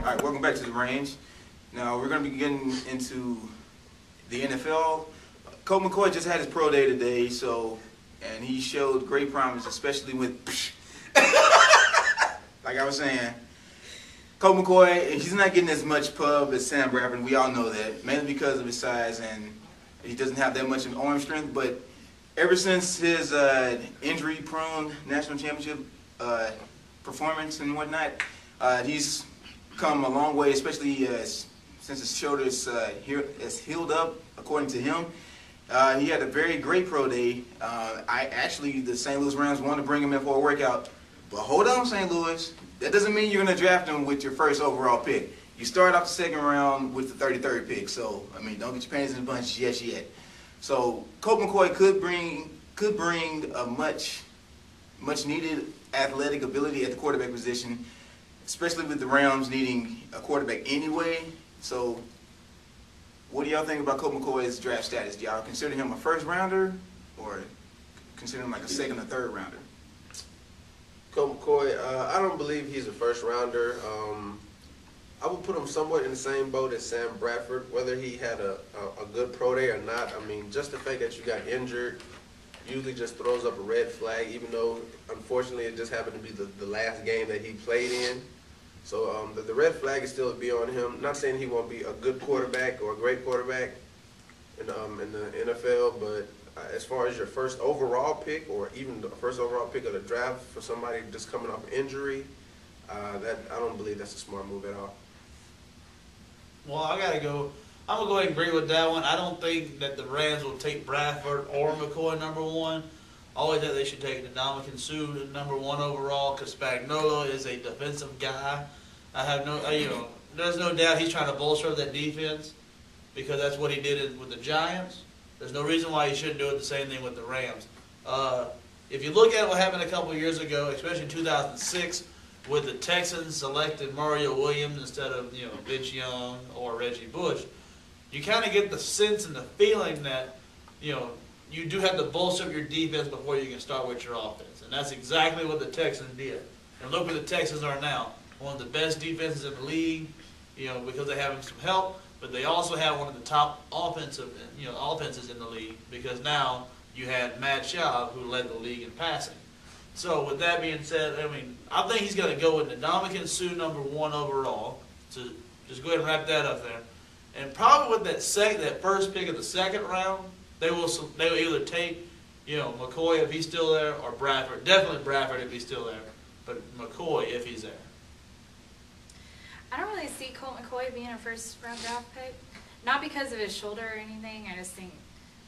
All right, welcome back to the range. Now we're going to be getting into the NFL. Colt McCoy just had his pro day today, and he showed great promise, especially with, like I was saying, Colt McCoy, he's not getting as much pub as Sam Bradford. We all know that, mainly because of his size and he doesn't have that much of arm strength. But ever since his injury-prone national championship performance and whatnot, he's come a long way, especially since his shoulder is healed up, according to him. He had a very great pro day. The St. Louis Rams wanted to bring him in for a workout. But hold on, St. Louis. That doesn't mean you're going to draft him with your first overall pick. You start off the second round with the 33rd pick. So, I mean, don't get your panties in a bunch just yet. So, Colt McCoy could bring a much needed athletic ability at the quarterback position, especially with the Rams needing a quarterback anyway. So, what do y'all think about Colt McCoy's draft status? Do y'all consider him a first rounder or consider him like a second or third rounder? Colt McCoy, I don't believe he's a first rounder. I would put him somewhat in the same boat as Sam Bradford, whether he had a good pro day or not. I mean, just the fact that you got injured usually just throws up a red flag, even though, unfortunately, it just happened to be the last game that he played in. So the red flag is still to be on him. Not saying he won't be a good quarterback or a great quarterback in the NFL, but as far as your first overall pick or even the first overall pick of the draft for somebody just coming off injury, that I don't believe that's a smart move at all. Well, I'm going to go ahead and agree with that one. I don't think that the Rams will take Bradford or McCoy number one. I always think they should take Ndamukong Suh number one overall because Spagnuolo is a defensive guy. I have there's no doubt he's trying to bolster that defense because that's what he did with the Giants. There's no reason why he shouldn't do it the same thing with the Rams. If you look at what happened a couple of years ago, especially in 2006, with the Texans selected Mario Williams instead of Vince Young or Reggie Bush, you kind of get the sense and the feeling that you do have to bolster up your defense before you can start with your offense, and that's exactly what the Texans did. And look where the Texans are now, one of the best defenses in the league, because they have some help. But they also have one of the top offenses in the league because now you had Matt Schaub, who led the league in passing. So with that being said, I think he's going to go with Ndamukong Suh number one overall. So just go ahead and wrap that up there. And probably with that first pick of the second round, they will either take McCoy if he's still there or Bradford. Definitely Bradford if he's still there, but McCoy if he's there. I don't really see Colt McCoy being a first-round draft pick. Not because of his shoulder or anything. I just think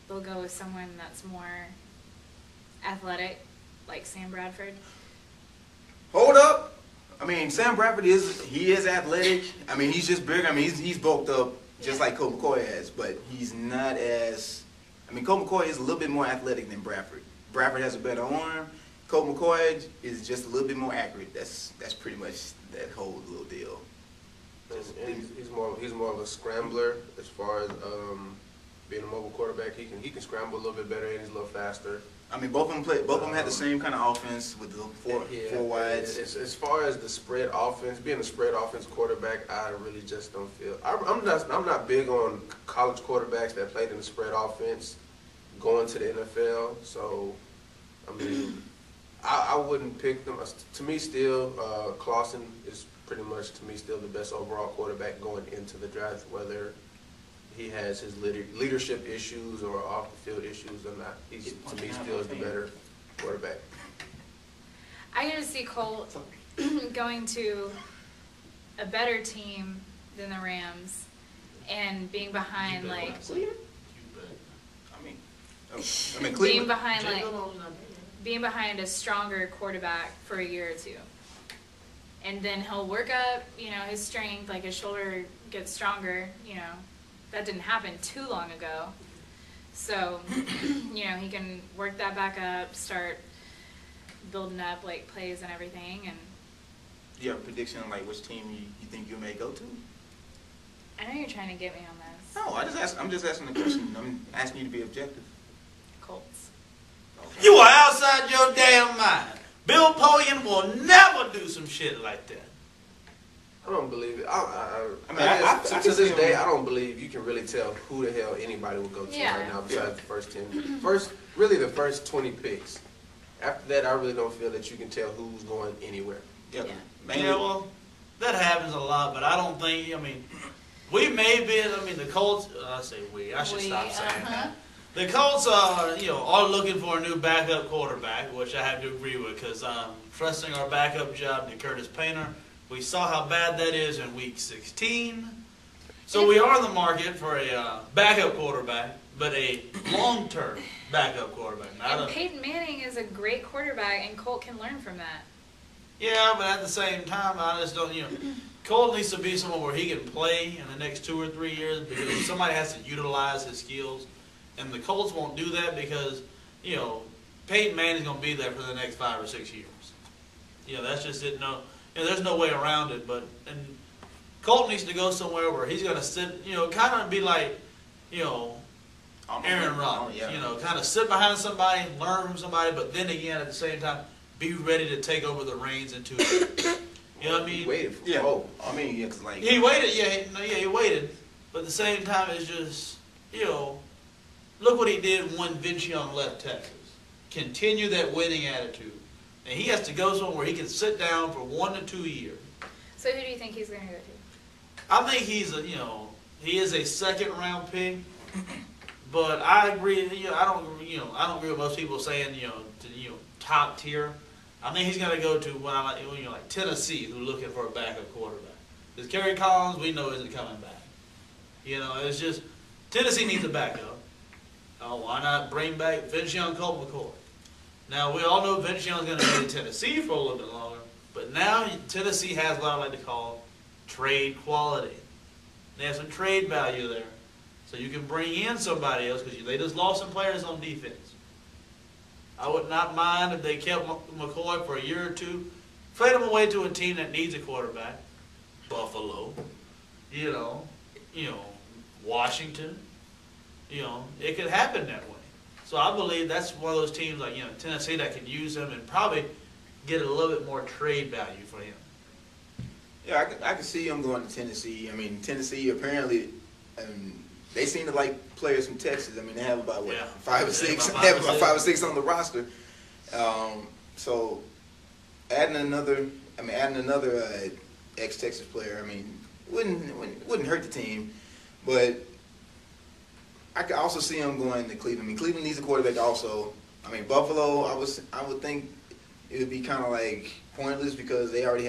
they'll go with someone that's more athletic, like Sam Bradford. Hold up! Sam Bradford is athletic. He's just bigger. He's bulked up just like Colt McCoy has, but he's not as. Colt McCoy is a little bit more athletic than Bradford. Bradford has a better arm. Colt McCoy is just a little bit more accurate. That's pretty much that whole little deal. He's more of a scrambler as far as being a mobile quarterback. He can scramble a little bit better and he's a little faster. Both of them had the same kind of offense with the four wides. As far as the spread offense, being a spread offense quarterback, I really just don't feel. I'm not big on college quarterbacks that played in the spread offense going to the NFL. So, I wouldn't pick them. To me, still, Clausen is pretty much, to me, still the best overall quarterback going into the draft, whether he has his leadership issues or off-the-field issues or not. He, to me, still is the better quarterback. I just see Colt going to a better team than the Rams and being behind, being behind a stronger quarterback for a year or two. And then he'll work up, his strength, like his shoulder gets stronger, That didn't happen too long ago. So, he can work that back up, start building up, plays and everything. And do you have a prediction on, which team you think you may go to? I know you're trying to get me on this. No, I'm just asking the question. I'm asking you to be objective. Colts. Okay. You are outside your damn mind. Bill Polian will never do some shit like that. I don't believe it. I To this day, I don't believe you can really tell who the hell anybody will go to Yeah. right now besides the first 10. Really the first 20 picks. After that, I really don't feel that you can tell who's going anywhere. Yeah. Yeah. Mainly, Yeah, well, that happens a lot, but I don't think, we may be, the Colts, I say we, I should stop saying that. The Colts are looking for a new backup quarterback, which I have to agree with, because trusting our backup job to Curtis Painter, we saw how bad that is in Week 16. So we are in the market for a backup quarterback, but a long-term backup quarterback. And Peyton Manning is a great quarterback, and Colt can learn from that. Yeah, but at the same time, I just don't, Colt needs to be someone where he can play in the next 2 or 3 years because somebody has to utilize his skills. And the Colts won't do that because, Peyton Manning's going to be there for the next 5 or 6 years. That's just it. No, there's no way around it. And Colt needs to go somewhere where he's going to sit, kind of be like, Aaron Rodgers. Kind of sit behind somebody, learn from somebody, but then again, at the same time, be ready to take over the reins into it. You know what I mean? He waited for yeah. Colt. It's like He waited, he waited. But at the same time, it's just, look what he did when Vince Young left Texas. Continue that winning attitude. And he has to go somewhere where he can sit down for 1 to 2 years. So who do you think he's going to go to? I think he is a second-round pick. But I agree, I don't agree with most people saying, top tier. I think he's going to go to like Tennessee, who's looking for a backup quarterback. Because Kerry Collins, we know, isn't coming back. It's just Tennessee needs a backup. Why not bring back Vince Young, Colt McCoy? Now we all know Vince Young's going to be in Tennessee for a little bit longer, but now Tennessee has what I like to call trade quality. They have some trade value there, so you can bring in somebody else because they just lost some players on defense. I would not mind if they kept McCoy for a year or two, trade him away to a team that needs a quarterback, Buffalo, Washington. It could happen that way. So I believe that's one of those teams like Tennessee that could use him and probably get a little bit more trade value for him. Yeah, I can see him going to Tennessee. Tennessee apparently, they seem to like players from Texas. They have about 5 or 6. They have about 5 or 6 on the roster. So adding another ex-Texas player, wouldn't hurt the team, but I could also see him going to Cleveland. Cleveland needs a quarterback also. Buffalo, I would think it would be kind of like pointless because they've already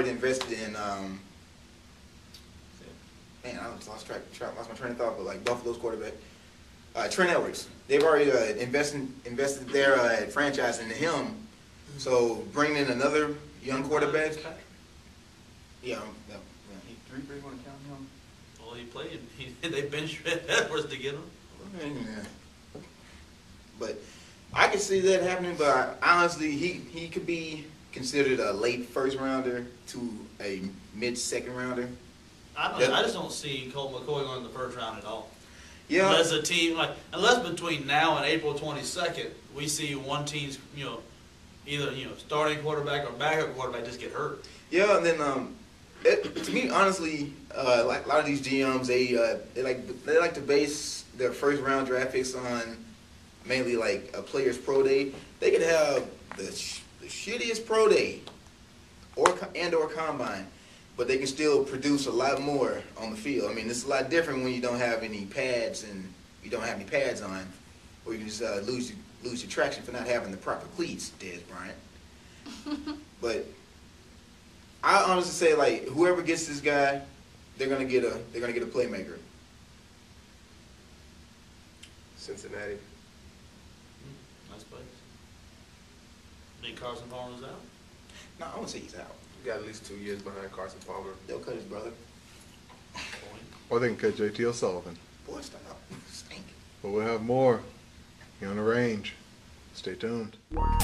invested in. I lost my train of thought. But like Buffalo's quarterback, Trent Edwards, they've already invested their franchise into him. So bringing in another young quarterback. Yeah, he 3 3 want to count him. Well, he played. They benched Edwards to get him. Yeah. But I could see that happening. But honestly, he could be considered a late first rounder to a mid second rounder. I just don't see Colt McCoy going in the first round at all. Yeah. Unless a team unless between now and April 22nd we see one team's either starting quarterback or backup quarterback just get hurt. Yeah, and then to me, honestly, like a lot of these GMs, they like to base their first round draft picks on mainly like a player's pro day. They could have the shittiest pro day or combine, but they can still produce a lot more on the field. It's a lot different when you don't have any pads on, or you can just lose your traction for not having the proper cleats, Des Bryant. But I honestly say, like, whoever gets this guy, they're gonna get a playmaker. Cincinnati. Nice place. Think Carson Palmer's out? No, I wouldn't say he's out. He got at least 2 years behind Carson Palmer. They'll cut his brother. Or they can cut JT O'Sullivan. Boy, stop. Stink. But we'll have more here on The Range. Stay tuned. Wow.